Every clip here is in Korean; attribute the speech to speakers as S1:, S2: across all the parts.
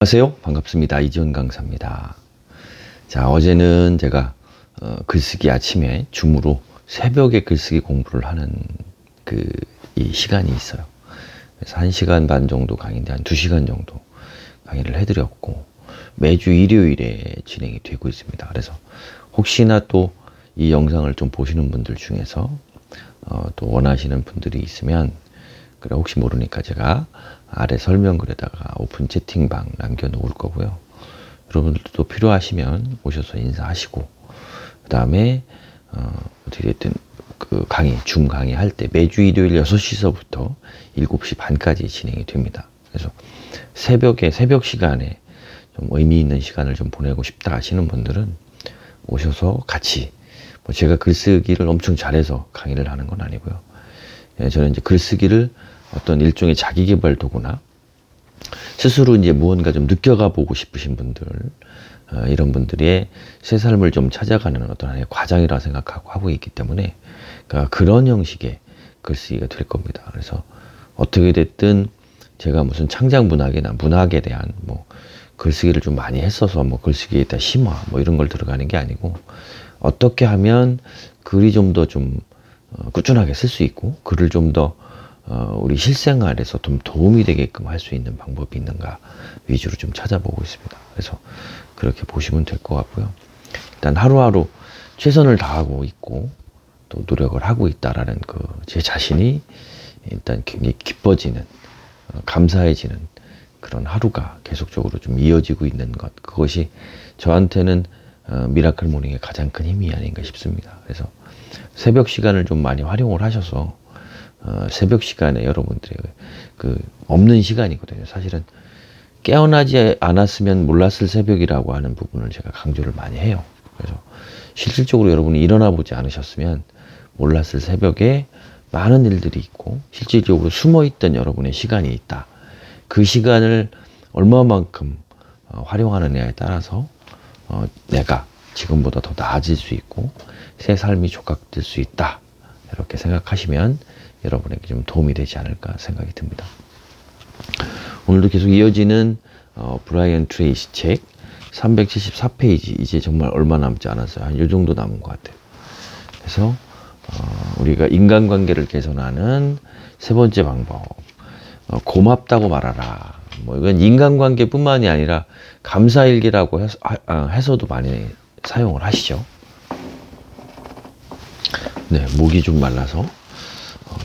S1: 안녕하세요. 반갑습니다. 이지원 강사입니다. 자, 어제는 제가 글쓰기 아침에 줌으로 새벽에 글쓰기 공부를 하는 이 시간이 있어요. 그래서 1시간 반 정도 강의인데 한 2시간 정도 강의를 해드렸고 매주 일요일에 진행이 되고 있습니다. 그래서 혹시나 또 이 영상을 좀 보시는 분들 중에서 또 원하시는 분들이 있으면 그래 혹시 모르니까 제가 아래 설명글에다가 오픈 채팅방 남겨놓을 거고요. 여러분들도 필요하시면 오셔서 인사하시고 그 다음에 어떻게 됐든 그 강의, 줌 강의 할 때 매주 일요일 6시서부터 7시 반까지 진행이 됩니다. 그래서 새벽 시간에 좀 의미 있는 시간을 좀 보내고 싶다 하시는 분들은 오셔서 같이 제가 글쓰기를 엄청 잘해서 강의를 하는 건 아니고요. 저는 이제 글쓰기를 어떤 일종의 자기계발 도구나 스스로 이제 무언가 좀 느껴가 보고 싶으신 분들, 이런 분들의 새 삶을 좀 찾아가는 어떤 하나의 과정이라 생각하고 하고 있기 때문에 그러니까 그런 형식의 글쓰기가 될 겁니다. 그래서 어떻게 됐든 제가 무슨 창작 문학이나 문학에 대한 글쓰기를 좀 많이 했어서 글쓰기에 대한 심화 이런 걸 들어가는 게 아니고 어떻게 하면 글이 좀 더 좀 꾸준하게 쓸 수 있고 글을 좀 더 우리 실생활에서 좀 도움이 되게끔 할 수 있는 방법이 있는가 위주로 좀 찾아보고 있습니다. 그래서 그렇게 보시면 될 것 같고요. 일단 하루하루 최선을 다하고 있고 또 노력을 하고 있다라는 제 자신이 일단 굉장히 기뻐지는 감사해지는 그런 하루가 계속적으로 좀 이어지고 있는 것, 그것이 저한테는 미라클 모닝의 가장 큰 힘이 아닌가 싶습니다. 그래서 새벽 시간을 좀 많이 활용을 하셔서 새벽 시간에 여러분들의 없는 시간이거든요. 사실은 깨어나지 않았으면 몰랐을 새벽이라고 하는 부분을 제가 강조를 많이 해요. 그래서 실질적으로 여러분이 일어나 보지 않으셨으면 몰랐을 새벽에 많은 일들이 있고 실질적으로 숨어있던 여러분의 시간이 있다. 그 시간을 얼마만큼 활용하느냐에 따라서 내가 지금보다 더 나아질 수 있고 새 삶이 조각될 수 있다. 이렇게 생각하시면 여러분에게 좀 도움이 되지 않을까 생각이 듭니다. 오늘도 계속 이어지는 브라이언 트레이시 책 374페이지, 이제 정말 얼마 남지 않았어요. 한 요 정도 남은 것 같아요. 그래서 우리가 인간관계를 개선하는 세 번째 방법, 고맙다고 말하라. 이건 인간관계뿐만이 아니라 감사일기라고 해서도 많이 사용을 하시죠. 네, 목이 좀 말라서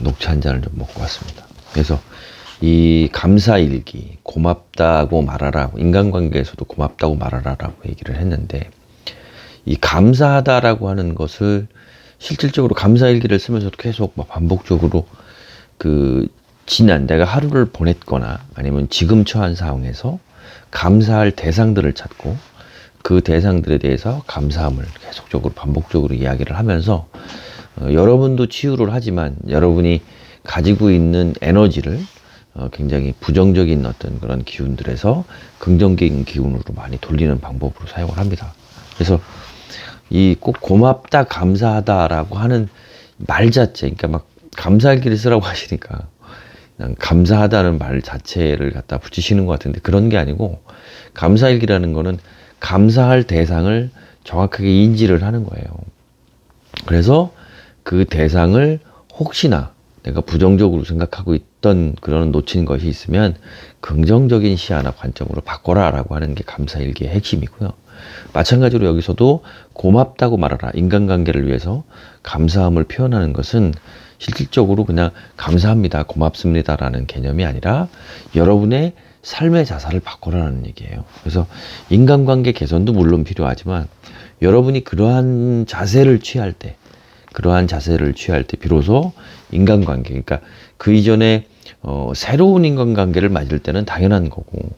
S1: 녹차 한 잔을 좀 먹고 왔습니다. 그래서 이 감사일기, 고맙다고 말하라, 인간관계에서도 고맙다고 말하라라고 얘기를 했는데, 이 감사하다라고 하는 것을 실질적으로 감사일기를 쓰면서도 계속 반복적으로 지난 내가 하루를 보냈거나 아니면 지금 처한 상황에서 감사할 대상들을 찾고 그 대상들에 대해서 감사함을 계속적으로 반복적으로 이야기를 하면서 여러분도 치유를 하지만 여러분이 가지고 있는 에너지를 굉장히 부정적인 어떤 그런 기운들에서 긍정적인 기운으로 많이 돌리는 방법으로 사용을 합니다. 그래서 이 꼭 고맙다, 감사하다라고 하는 말 자체, 그러니까 막 감사일기를 쓰라고 하시니까 그냥 감사하다는 말 자체를 갖다 붙이시는 것 같은데 그런 게 아니고, 감사일기라는 거는 감사할 대상을 정확하게 인지를 하는 거예요. 그래서 그 대상을 혹시나 내가 부정적으로 생각하고 있던 그런 놓친 것이 있으면 긍정적인 시야나 관점으로 바꿔라 라고 하는 게 감사일기의 핵심이고요. 마찬가지로 여기서도 고맙다고 말하라, 인간관계를 위해서 감사함을 표현하는 것은 실질적으로 그냥 감사합니다, 고맙습니다 라는 개념이 아니라 여러분의 삶의 자세를 바꿔라는 얘기예요. 그래서 인간관계 개선도 물론 필요하지만 여러분이 그러한 자세를 취할 때 비로소 인간관계, 그러니까 그 이전에 새로운 인간관계를 맞을 때는 당연한 거고,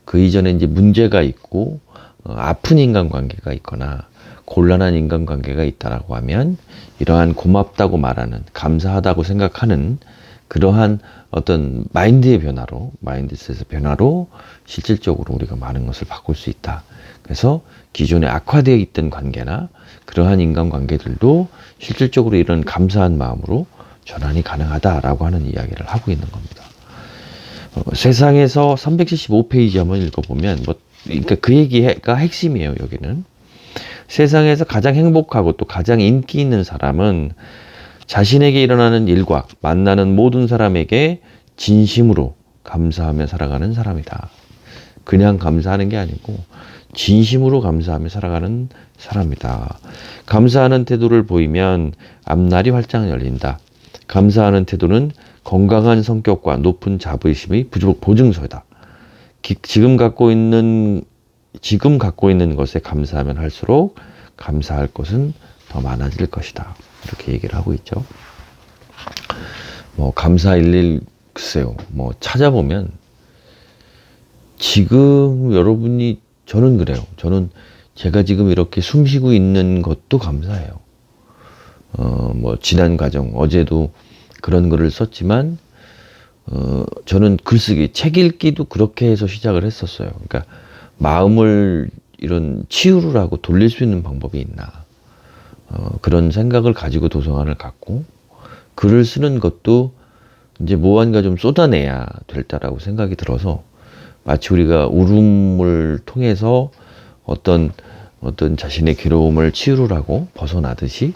S1: 그 이전에 이제 문제가 있고 아픈 인간관계가 있거나 곤란한 인간관계가 있다라고 하면 이러한 고맙다고 말하는, 감사하다고 생각하는 그러한 어떤 마인드의 변화로, 마인드셋의 변화로 실질적으로 우리가 많은 것을 바꿀 수 있다. 그래서 기존에 악화되어 있던 관계나 그러한 인간관계들도 실질적으로 이런 감사한 마음으로 전환이 가능하다라고 하는 이야기를 하고 있는 겁니다. 세상에서 375페이지 한번 읽어보면 그러니까 그 얘기가 핵심이에요. 여기는 세상에서 가장 행복하고 또 가장 인기 있는 사람은 자신에게 일어나는 일과 만나는 모든 사람에게 진심으로 감사하며 살아가는 사람이다. 그냥 감사하는 게 아니고 진심으로 감사하며 살아가는 사람이다. 감사하는 태도를 보이면 앞날이 활짝 열린다. 감사하는 태도는 건강한 성격과 높은 자부심의 보증서다. 지금 갖고 있는 것에 감사하면 할수록 감사할 것은 더 많아질 것이다. 이렇게 얘기를 하고 있죠. 감사 일일 글쎄요. 찾아보면 지금 여러분이 저는 그래요. 저는 제가 지금 이렇게 숨 쉬고 있는 것도 감사해요. 지난 과정, 어제도 그런 글을 썼지만, 저는 글쓰기, 책 읽기도 그렇게 해서 시작을 했었어요. 그러니까 마음을 이런 치유를 하고 돌릴 수 있는 방법이 있나. 그런 생각을 가지고 도서관을 갔고, 글을 쓰는 것도 이제 무언가 좀 쏟아내야 될 때라고 생각이 들어서 마치 우리가 울음을 통해서 어떤 자신의 괴로움을 치유를 하고 벗어나듯이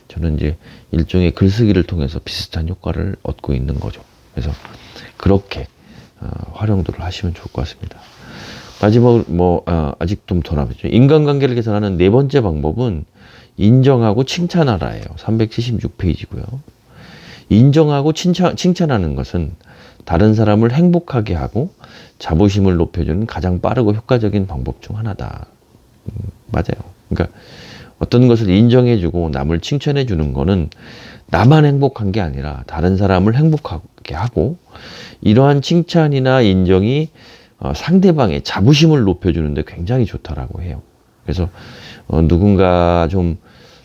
S1: 저는 이제 일종의 글쓰기를 통해서 비슷한 효과를 얻고 있는 거죠. 그래서 그렇게 활용도를 하시면 좋을 것 같습니다. 마지막으로 아직 좀 더 남았죠. 인간관계를 개선하는 네 번째 방법은 인정하고 칭찬하라예요. 376페이지고요. 인정하고 칭찬하는 것은 다른 사람을 행복하게 하고 자부심을 높여주는 가장 빠르고 효과적인 방법 중 하나다. 맞아요. 그러니까 어떤 것을 인정해주고 남을 칭찬해주는 거는 나만 행복한 게 아니라 다른 사람을 행복하게 하고 이러한 칭찬이나 인정이 상대방의 자부심을 높여주는데 굉장히 좋다라고 해요. 그래서 누군가 좀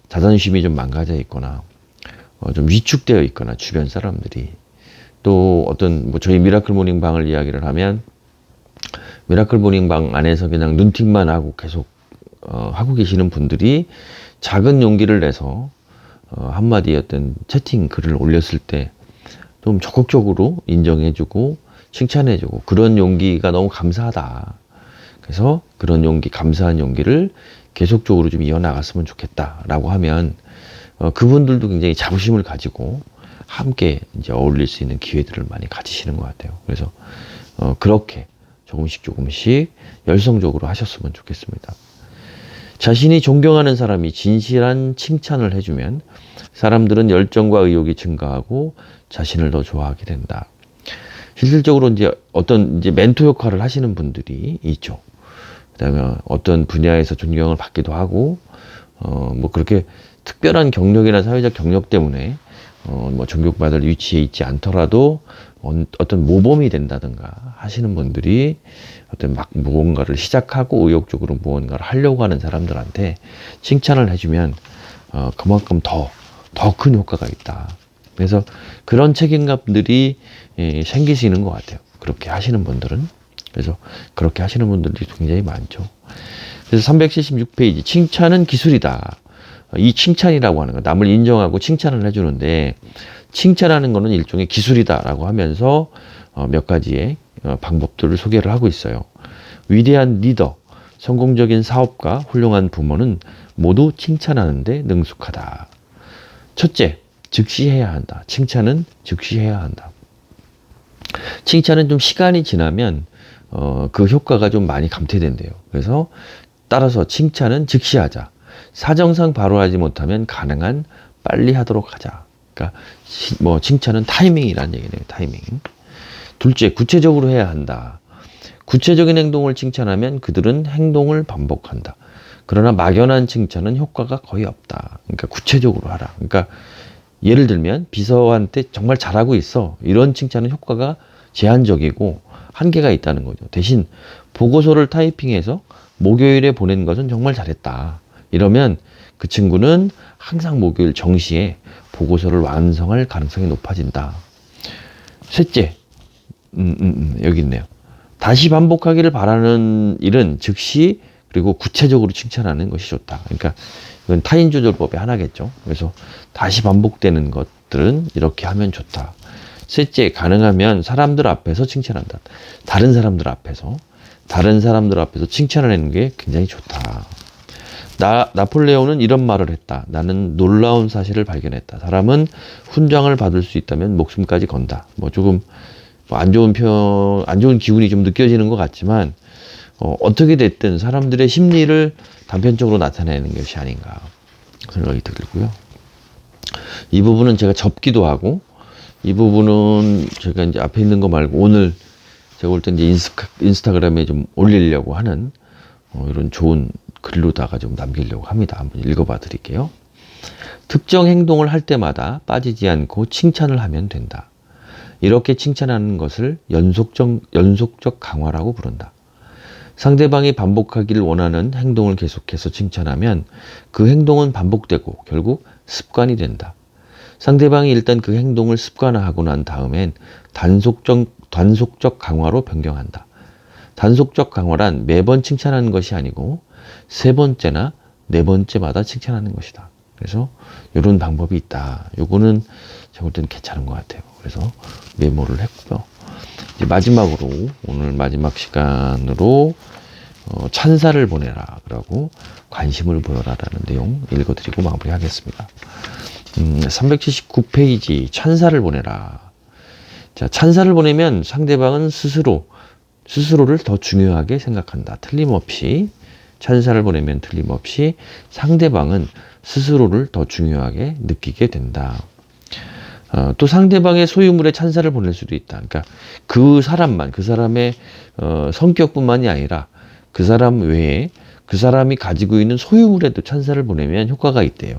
S1: 자존심이 좀 망가져 있거나 좀 위축되어 있거나 주변 사람들이 또 어떤 저희 미라클 모닝방을 이야기를 하면 미라클 모닝방 안에서 그냥 눈팅만 하고 계속 하고 계시는 분들이 작은 용기를 내서 한마디 어떤 채팅 글을 올렸을 때 좀 적극적으로 인정해주고 칭찬해주고 그런 용기가 너무 감사하다. 그래서 그런 용기, 감사한 용기를 계속적으로 좀 이어나갔으면 좋겠다라고 하면 그분들도 굉장히 자부심을 가지고 함께 이제 어울릴 수 있는 기회들을 많이 가지시는 것 같아요. 그래서 그렇게 조금씩 열성적으로 하셨으면 좋겠습니다. 자신이 존경하는 사람이 진실한 칭찬을 해주면 사람들은 열정과 의욕이 증가하고 자신을 더 좋아하게 된다. 실질적으로 이제 어떤 이제 멘토 역할을 하시는 분들이 있죠. 그다음에 어떤 분야에서 존경을 받기도 하고, 그렇게 특별한 경력이나 사회적 경력 때문에 존경받을 위치에 있지 않더라도 어떤 모범이 된다든가 하시는 분들이 어떤 무언가를 시작하고 의욕적으로 무언가를 하려고 하는 사람들한테 칭찬을 해주면 그만큼 더 큰 효과가 있다. 그래서 그런 책임감들이 생기시는 것 같아요. 그렇게 하시는 분들은. 그래서 그렇게 하시는 분들이 굉장히 많죠. 그래서 376페이지 칭찬은 기술이다. 이 칭찬이라고 하는 거 남을 인정하고 칭찬을 해주는데 칭찬하는 거는 일종의 기술이다라고 하면서 몇 가지의 방법들을 소개를 하고 있어요. 위대한 리더, 성공적인 사업가, 훌륭한 부모는 모두 칭찬하는데 능숙하다. 첫째, 즉시 해야 한다. 칭찬은 즉시 해야 한다. 칭찬은 좀 시간이 지나면 그 효과가 좀 많이 감퇴된대요. 그래서 따라서 칭찬은 즉시 하자. 사정상 바로 하지 못하면 가능한 빨리 하도록 하자. 그러니까 칭찬은 타이밍이라는 얘기네요. 타이밍. 둘째, 구체적으로 해야 한다. 구체적인 행동을 칭찬하면 그들은 행동을 반복한다. 그러나 막연한 칭찬은 효과가 거의 없다. 그러니까 구체적으로 하라. 그러니까 예를 들면 비서한테 정말 잘하고 있어. 이런 칭찬은 효과가 제한적이고 한계가 있다는 거죠. 대신 보고서를 타이핑해서 목요일에 보낸 것은 정말 잘했다. 이러면 그 친구는 항상 목요일 정시에 보고서를 완성할 가능성이 높아진다. 셋째, 여기 있네요. 다시 반복하기를 바라는 일은 즉시 그리고 구체적으로 칭찬하는 것이 좋다. 그러니까 이건 타인조절법의 하나겠죠. 그래서 다시 반복되는 것들은 이렇게 하면 좋다. 셋째, 가능하면 사람들 앞에서 칭찬한다. 다른 사람들 앞에서 칭찬을 하는 게 굉장히 좋다. 나폴레옹은 이런 말을 했다. 나는 놀라운 사실을 발견했다. 사람은 훈장을 받을 수 있다면 목숨까지 건다. 뭐 조금 안 좋은 기운이 좀 느껴지는 것 같지만, 어떻게 됐든 사람들의 심리를 단편적으로 나타내는 것이 아닌가 생각이 들고요. 이 부분은 제가 접기도 하고, 이 부분은 제가 이제 앞에 있는 거 말고 오늘 제가 볼 때 이제 인스타그램에 좀 올리려고 하는 이런 좋은 글로다가 좀 남기려고 합니다. 한번 읽어봐 드릴게요. 특정 행동을 할 때마다 빠지지 않고 칭찬을 하면 된다. 이렇게 칭찬하는 것을 연속적 강화라고 부른다. 상대방이 반복하기를 원하는 행동을 계속해서 칭찬하면 그 행동은 반복되고 결국 습관이 된다. 상대방이 일단 그 행동을 습관화하고 난 다음엔 단속적 강화로 변경한다. 단속적 강화란 매번 칭찬하는 것이 아니고 세 번째나 네 번째마다 칭찬하는 것이다. 그래서 이런 방법이 있다. 요거는 제가 볼 때는 괜찮은 것 같아요. 그래서 메모를 했고요. 이제 마지막으로 오늘 마지막 시간으로 찬사를 보내라 그러고 관심을 보여라라는 내용 읽어드리고 마무리하겠습니다. 379페이지 찬사를 보내라. 자, 찬사를 보내면 상대방은 스스로를 더 중요하게 생각한다. 틀림없이 찬사를 보내면 틀림없이 상대방은 스스로를 더 중요하게 느끼게 된다. 또 상대방의 소유물에 찬사를 보낼 수도 있다. 그러니까 그 사람의 성격뿐만이 아니라 그 사람 외에 그 사람이 가지고 있는 소유물에도 찬사를 보내면 효과가 있대요.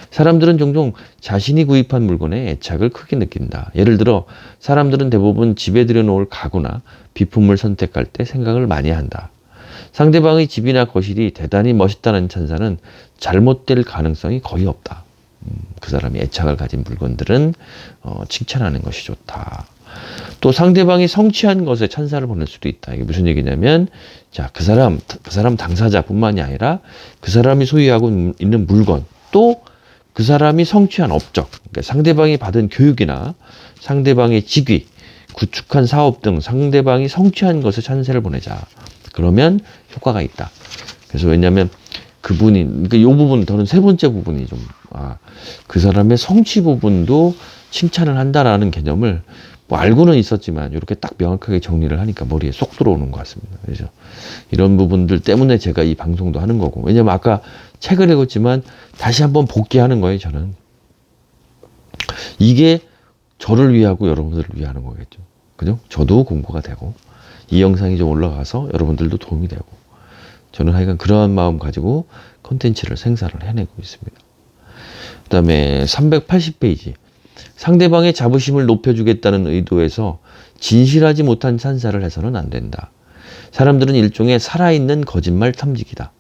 S1: 사람들은 종종 자신이 구입한 물건에 애착을 크게 느낀다. 예를 들어 사람들은 대부분 집에 들여놓을 가구나 비품을 선택할 때 생각을 많이 한다. 상대방의 집이나 거실이 대단히 멋있다는 찬사는 잘못될 가능성이 거의 없다. 그 사람이 애착을 가진 물건들은 칭찬하는 것이 좋다. 또 상대방이 성취한 것에 찬사를 보낼 수도 있다. 이게 무슨 얘기냐면, 자, 그 사람 당사자뿐만이 아니라 그 사람이 소유하고 있는 물건, 또 그 사람이 성취한 업적, 그러니까 상대방이 받은 교육이나 상대방의 직위, 구축한 사업 등 상대방이 성취한 것에 찬사를 보내자. 그러면 효과가 있다. 그래서 왜냐하면 그러니까 이 부분, 저는 세 번째 부분이 좀, 그 사람의 성취 부분도 칭찬을 한다라는 개념을 뭐 알고는 있었지만 이렇게 딱 명확하게 정리를 하니까 머리에 쏙 들어오는 것 같습니다. 그래서 이런 부분들 때문에 제가 이 방송도 하는 거고, 왜냐면 아까 책을 읽었지만 다시 한번 복귀하는 거예요, 저는. 이게 저를 위하고 여러분들을 위하는 거겠죠. 그죠? 저도 공부가 되고, 이 영상이 좀 올라가서 여러분들도 도움이 되고, 저는 하여간 그러한 마음 가지고 콘텐츠를 생산을 해내고 있습니다. 그 다음에 380페이지. 상대방의 자부심을 높여주겠다는 의도에서 진실하지 못한 찬사를 해서는 안 된다. 사람들은 일종의 살아있는 거짓말 탐지기다.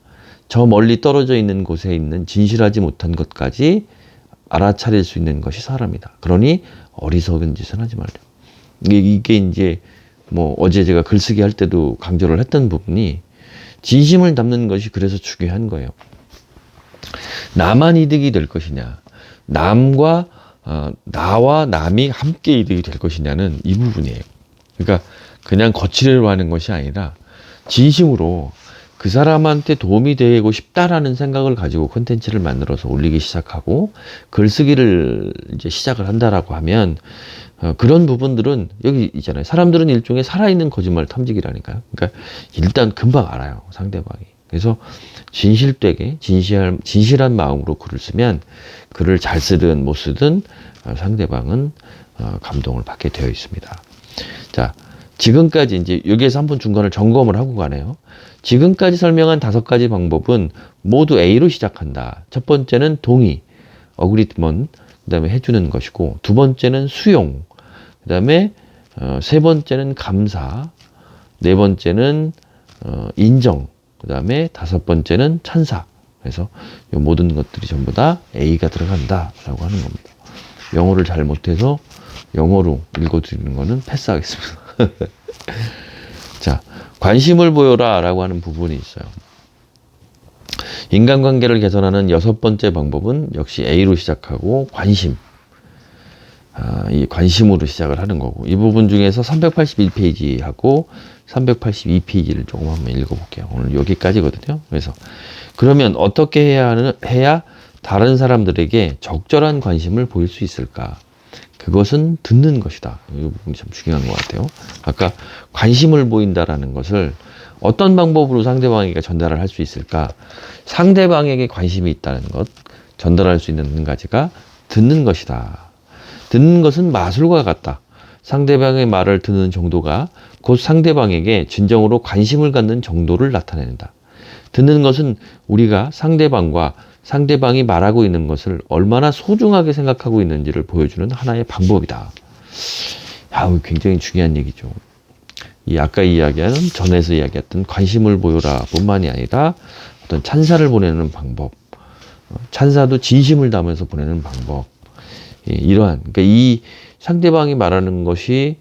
S1: 저 멀리 떨어져 있는 곳에 있는 진실하지 못한 것까지 알아차릴 수 있는 것이 사람이다. 그러니 어리석은 짓은 하지 말려. 이게 이제 뭐 어제 제가 글쓰기 할 때도 강조를 했던 부분이 진심을 담는 것이 그래서 중요한 거예요. 나만 이득이 될 것이냐, 나와 남이 함께 이득이 될 것이냐는 이 부분이에요. 그러니까 그냥 거칠으려 하는 것이 아니라 진심으로 그 사람한테 도움이 되고 싶다라는 생각을 가지고 콘텐츠를 만들어서 올리기 시작하고 글쓰기를 이제 시작을 한다라고 하면 그런 부분들은 여기 있잖아요. 사람들은 일종의 살아있는 거짓말 탐지기라니까요. 그러니까 일단 금방 알아요, 상대방이. 그래서 진실되게 진실한 마음으로 글을 쓰면 글을 잘 쓰든 못 쓰든 상대방은 감동을 받게 되어 있습니다. 자, 지금까지 이제 여기에서 한번 중간을 점검을 하고 가네요. 지금까지 설명한 5가지 방법은 모두 A로 시작한다. 첫 번째는 동의, 어그리먼트, 그 다음에 해주는 것이고, 두 번째는 수용, 그 다음에 세 번째는 감사, 네 번째는 인정, 그 다음에 5번째는 찬사. 그래서 이 모든 것들이 전부 다 A가 들어간다라고 하는 겁니다. 영어를 잘 못해서 영어로 읽어드리는 거는 패스하겠습니다. 자, 관심을 보여라 라고 하는 부분이 있어요. 인간관계를 개선하는 6번째 방법은 역시 A로 시작하고 관심. 이 관심으로 시작을 하는 거고, 이 부분 중에서 381페이지하고 382페이지를 조금 한번 읽어볼게요. 오늘 여기까지거든요. 그래서 그러면 어떻게 해야 다른 사람들에게 적절한 관심을 보일 수 있을까? 그것은 듣는 것이다. 이 부분이 참 중요한 것 같아요. 아까 관심을 보인다라는 것을 어떤 방법으로 상대방에게 전달을 할 수 있을까? 상대방에게 관심이 있다는 것, 전달할 수 있는 한 가지가 듣는 것이다. 듣는 것은 마술과 같다. 상대방의 말을 듣는 정도가 곧 상대방에게 진정으로 관심을 갖는 정도를 나타낸다. 듣는 것은 우리가 상대방과 상대방이 말하고 있는 것을 얼마나 소중하게 생각하고 있는지를 보여주는 하나의 방법이다. 굉장히 중요한 얘기죠. 이 아까 이야기하는 전에서 이야기했던 관심을 보여라 뿐만이 아니라 어떤 찬사를 보내는 방법, 찬사도 진심을 담아서 보내는 방법, 그러니까 이 상대방이 말하는 것이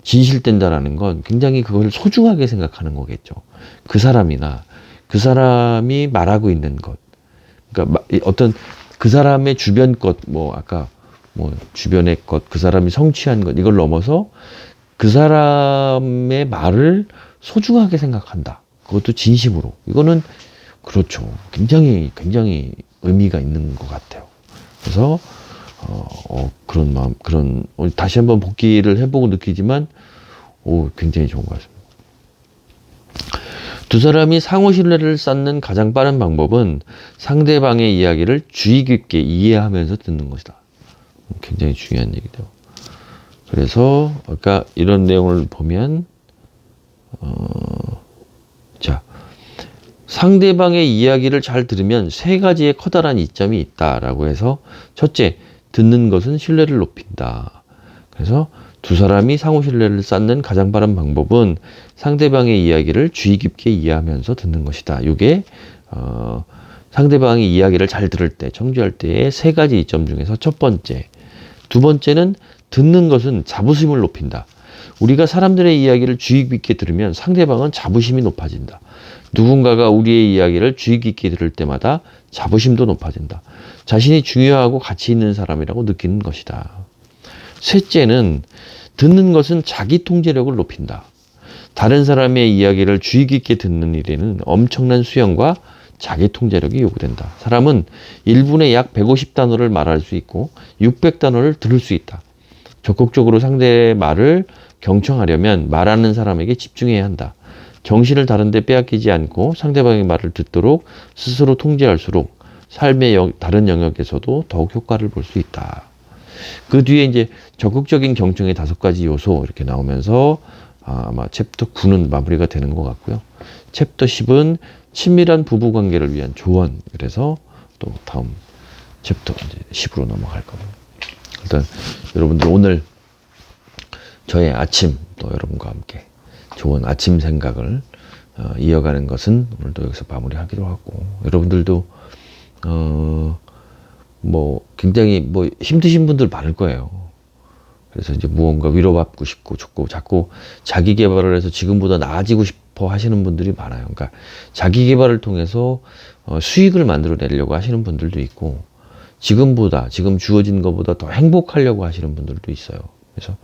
S1: 진실된다라는 건 굉장히 그걸 소중하게 생각하는 거겠죠. 그 사람이나 그 사람이 말하고 있는 것, 그러니까 어떤 그 사람의 주변 것, 아까 주변의 것, 그 사람이 성취한 것, 이걸 넘어서 그 사람의 말을 소중하게 생각한다. 그것도 진심으로. 이거는 그렇죠. 굉장히 의미가 있는 것 같아요. 그래서 그런 마음, 다시 한번 복기를 해보고 느끼지만, 굉장히 좋은 것 같습니다. 두 사람이 상호 신뢰를 쌓는 가장 빠른 방법은 상대방의 이야기를 주의 깊게 이해하면서 듣는 것이다. 굉장히 중요한 얘기죠. 그래서 아까 이런 내용을 보면, 자, 상대방의 이야기를 잘 들으면 세 가지의 커다란 이점이 있다라고 해서, 첫째, 듣는 것은 신뢰를 높인다. 그래서 두 사람이 상호 신뢰를 쌓는 가장 빠른 방법은 상대방의 이야기를 주의 깊게 이해하면서 듣는 것이다. 이게 상대방의 이야기를 잘 들을 때, 청취할 때의 세 가지 이점 중에서 첫 번째. 두 번째는 듣는 것은 자부심을 높인다. 우리가 사람들의 이야기를 주의 깊게 들으면 상대방은 자부심이 높아진다. 누군가가 우리의 이야기를 주의 깊게 들을 때마다 자부심도 높아진다. 자신이 중요하고 가치 있는 사람이라고 느끼는 것이다. 셋째는 듣는 것은 자기 통제력을 높인다. 다른 사람의 이야기를 주의 깊게 듣는 일에는 엄청난 수영과 자기 통제력이 요구된다. 사람은 1분에 약 150단어를 말할 수 있고 600단어를 들을 수 있다. 적극적으로 상대의 말을 경청하려면 말하는 사람에게 집중해야 한다. 정신을 다른 데 빼앗기지 않고 상대방의 말을 듣도록 스스로 통제할수록 삶의 다른 영역에서도 더욱 효과를 볼 수 있다. 그 뒤에 이제 적극적인 경청의 5가지 요소 이렇게 나오면서 아마 챕터 9는 마무리가 되는 것 같고요. 챕터 10은 친밀한 부부 관계를 위한 조언. 그래서 또 다음 챕터 이제 10으로 넘어갈 겁니다. 일단 여러분들 오늘 저의 아침 또 여러분과 함께 좋은 아침 생각을 이어가는 것은 오늘도 여기서 마무리하기로 하고, 여러분들도 굉장히 힘드신 분들 많을 거예요. 그래서 이제 무언가 위로받고 싶고 자꾸 자기 개발을 해서 지금보다 나아지고 싶어 하시는 분들이 많아요. 그러니까 자기 개발을 통해서 수익을 만들어내려고 하시는 분들도 있고, 지금 주어진 것보다 더 행복하려고 하시는 분들도 있어요. 그래서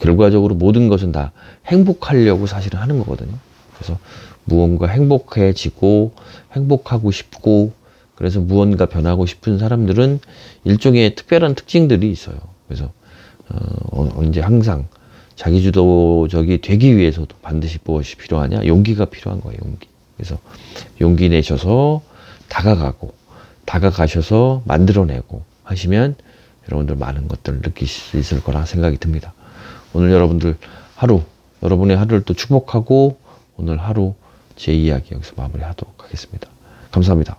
S1: 결과적으로 모든 것은 다 행복하려고 사실은 하는 거거든요. 그래서 무언가 행복해지고 행복하고 싶고, 그래서 무언가 변하고 싶은 사람들은 일종의 특별한 특징들이 있어요. 그래서 언제 항상 자기주도적이 되기 위해서도 반드시 무엇이 필요하냐? 용기가 필요한 거예요. 용기. 그래서 용기 내셔서 다가가셔서 만들어내고 하시면 여러분들 많은 것들을 느낄 수 있을 거라 생각이 듭니다. 오늘 여러분의 하루를 또 축복하고 오늘 하루 제 이야기 여기서 마무리하도록 하겠습니다. 감사합니다.